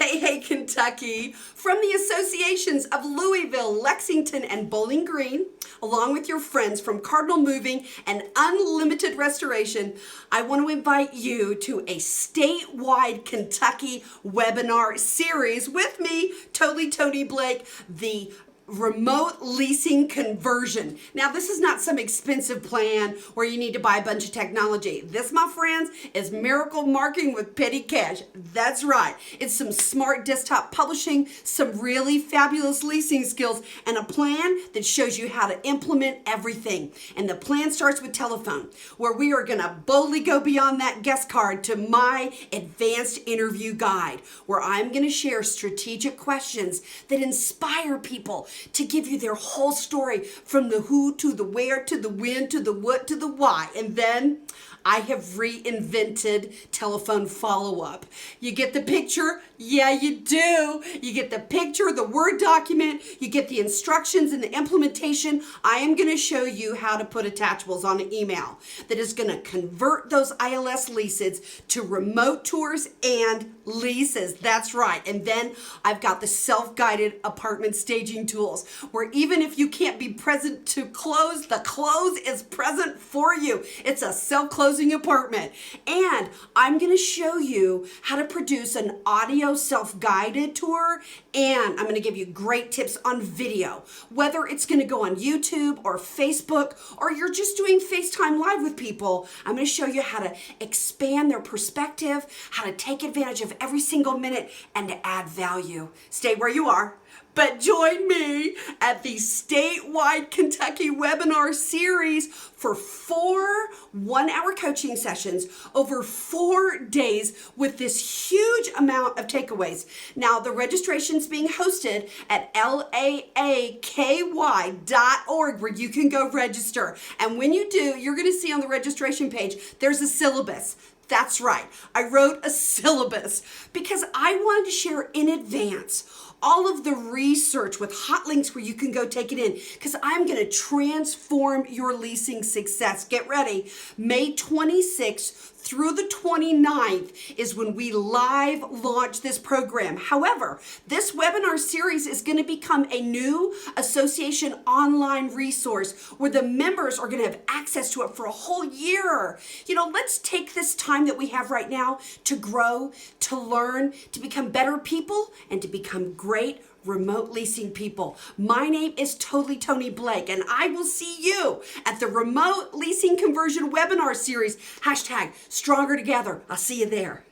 Hey, Kentucky, from the associations of Louisville, Lexington, and Bowling Green, along with your friends from Cardinal Moving and Unlimited Restoration, I want to invite you to a statewide Kentucky webinar series with me, Toni Blake, the Remote Leasing Conversion. Now, this is not some expensive plan where you need to buy a bunch of technology. This, my friends, is miracle marketing with petty cash. That's right. It's some smart desktop publishing, some really fabulous leasing skills, and a plan that shows you how to implement everything. And the plan starts with telephone, where we are going to boldly go beyond that guest card to my advanced interview guide, where I'm going to share strategic questions that inspire people to give you their whole story, from the who to the where to the when to the what to the why. And then I have reinvented telephone follow-up. You get the picture? Yeah, you do. You get the picture, the Word document, you get the instructions and the implementation. I am going to show you how to put attachables on an email that is going to convert those ILS leases to remote tours and leases. That's right. And then I've got the self-guided apartment staging tools, where even if you can't be present to close, the close is present for you. It's a self-closing apartment. And I'm going to show you how to produce an audio self-guided tour, and I'm going to give you great tips on video, whether it's going to go on YouTube or Facebook, or you're just doing FaceTime Live with people. I'm going to show you how to expand their perspective, how to take advantage of every single minute, and to add value. Stay where you are, but join me at the statewide Kentucky webinar series for 4 one-hour coaching sessions over 4 days with this huge amount of takeaways. Now, the registration's being hosted at laaky.org, where you can go register. And when you do, you're going to see on the registration page, there's a syllabus. That's right. I wrote a syllabus because I wanted to share in advance all of the research with hot links where you can go take it in, because I'm going to transform your leasing success. Get ready. May 26th through the 29th is when we live launch this program. However, this webinar series is going to become a new association online resource where the members are going to have access to it for a whole year. You know, let's take this time that we have right now to grow, to learn, to become better people, and to become great remote leasing people. My name is Toni Blake, and I will see you at the Remote Leasing Conversion webinar series. #Stronger Together. I'll see you there.